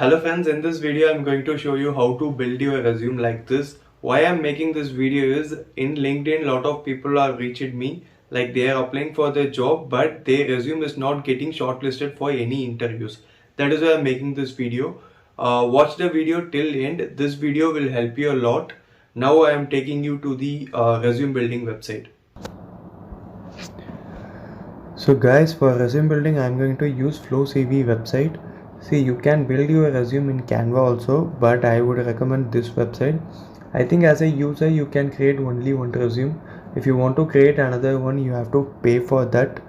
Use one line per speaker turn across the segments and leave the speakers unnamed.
Hello friends, in this video I'm going to show you how to build your resume like this. Why I'm making this video is in LinkedIn lot of people are reached me like they are applying for their job but their resume is not getting shortlisted for any interviews. That is why I'm making this video. Watch the video till end. This video will help you a lot. Now I am taking you to the resume building website. So guys, for resume building I'm going to use Flow CV website. See, you can build your resume in Canva also, but I would recommend this website. I think as a user you can create only one resume. If you want to create another one you have to pay for that,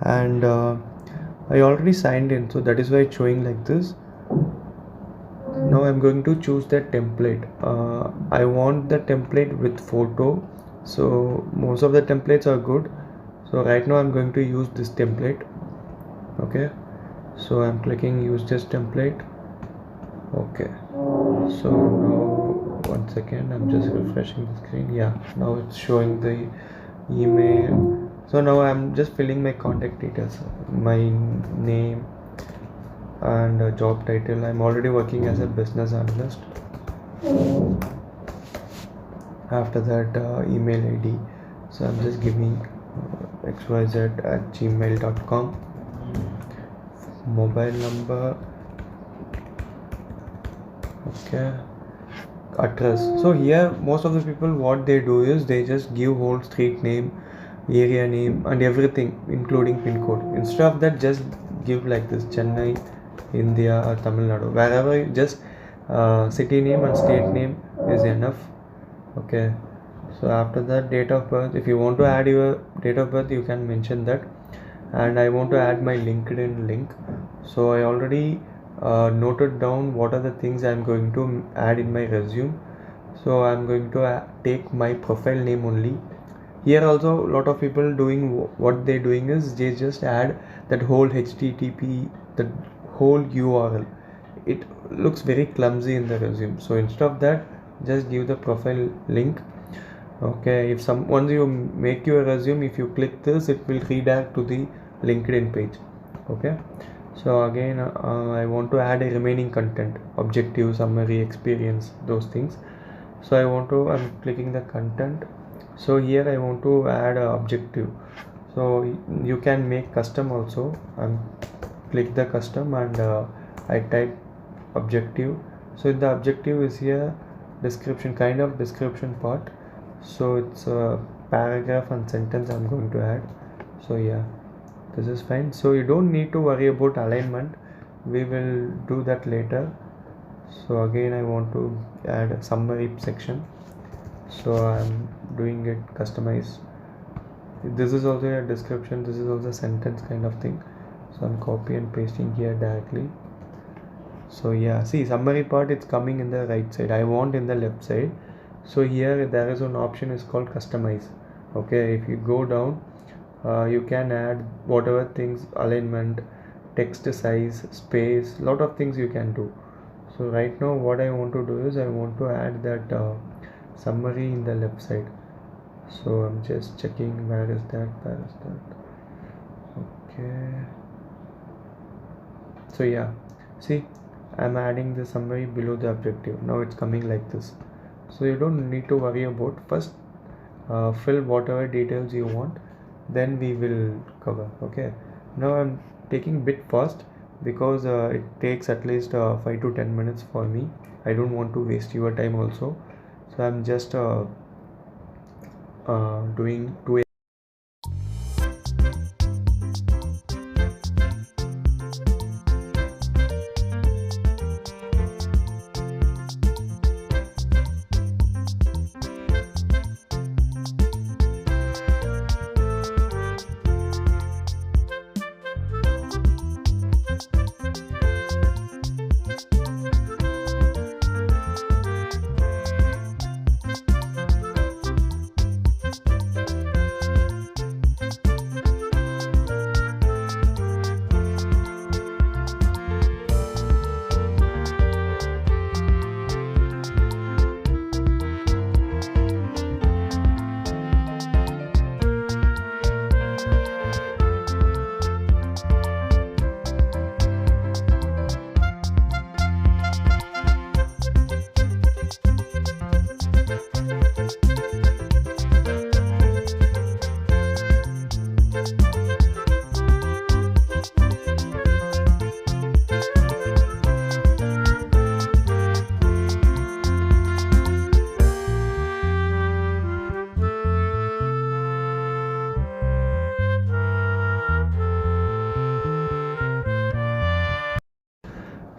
and I already signed in, so that is why it's showing like this. Now I'm going to choose the template. I want the template with photo, so most of the templates are good. So right now I'm going to use this template. Okay, so I'm clicking use this template. Okay, so now 1 second, I'm just refreshing the screen. Yeah, now it's showing the email. So now I'm just filling my contact details, my name and job title. I'm already working as a business analyst. After that, email ID, so I'm just giving xyz@gmail.com. Mobile number, okay, address. So here most of the people what they do is they just give whole street name, area name and everything including pin code. Instead of that, just give like this: Chennai, India or Tamil Nadu, wherever. Just city name and state name is enough. Okay, so after that, date of birth, if you want to add your date of birth you can mention that. And I want to add my LinkedIn link, so I already noted down what are the things I'm going to add in my resume. So I'm going to take my profile name only. Here also a lot of people doing what they're doing is they just add that whole HTTP, the whole URL. It looks very clumsy in the resume, so instead of that, just give the profile link. Okay, if once you make your resume, if you click this, it will redirect to the LinkedIn page. Okay, so again I want to add a remaining content, objective, summary, experience, those things. So I'm clicking the content. So here I want to add a objective, so you can make custom also. I'm click the custom and I type objective. So the objective is here description, kind of description part. So it's a paragraph and sentence I'm going to add. So yeah, this is fine. So you don't need to worry about alignment, we will do that later. So again I want to add a summary section, so I'm doing it customize. This is also a description, this is also a sentence kind of thing, so I'm copy and pasting here directly. So yeah, see, summary part, it's coming in the right side, I want in the left side. So here there is an option is called customize. Okay, if you go down, you can add whatever things, alignment, text size, space, lot of things you can do. So right now what I want to do is I want to add that summary in the left side. So I'm just checking where is that. Okay, so yeah, see, I'm adding the summary below the objective. Now it's coming like this. So you don't need to worry about, first fill whatever details you want, then we will cover. Okay, now I'm taking bit fast because it takes at least 5 to 10 minutes for me. I don't want to waste your time also, so I'm just doing 2.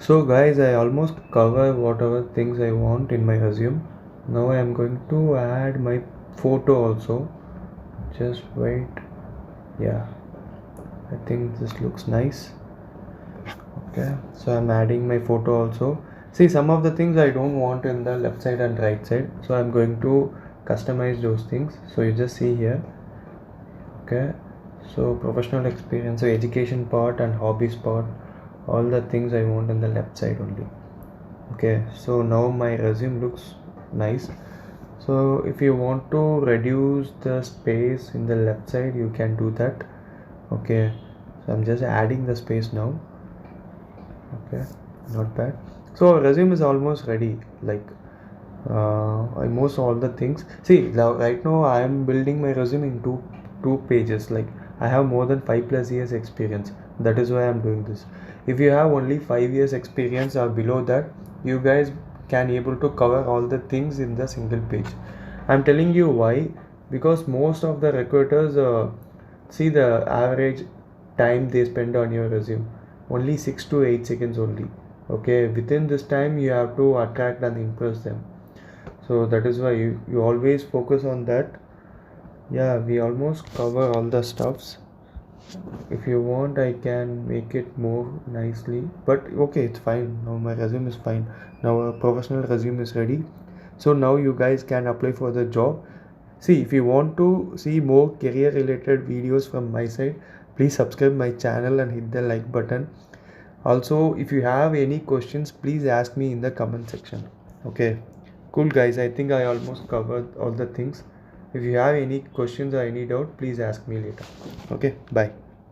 So guys, I almost cover whatever things I want in my resume. Now I am going to add my photo also. Just wait. Yeah, I think this looks nice. Okay, so I'm adding my photo also. See, some of the things I don't want in the left side and right side, so I'm going to customize those things. So you just see here. Okay, so professional experience, so education part and hobbies part, all the things I want in the left side only. Okay, so now my resume looks nice. So if you want to reduce the space in the left side, you can do that. Okay, so I'm just adding the space now. Okay, not bad. So resume is almost ready, like almost all the things. See, now right now I am building my resume in two pages. Like, I have more than 5+ years experience, that is why I'm doing this. If you have only 5 years experience or below that, you guys can able to cover all the things in the single page. I'm telling you why. Because most of the recruiters see the average time they spend on your resume, only 6 to 8 seconds only. Okay, within this time you have to attract and impress them. So that is why you always focus on that. Yeah, we almost cover all the stuffs. If you want, I can make it more nicely, but okay, it's fine. Now my resume is fine. Now a professional resume is ready. So now you guys can apply for the job. See, if you want to see more career related videos from my side, please subscribe my channel and hit the like button. Also, if you have any questions, please ask me in the comment section. Okay, cool guys, I think I almost covered all the things. If you have any questions or any doubt, please ask me later. Okay, bye.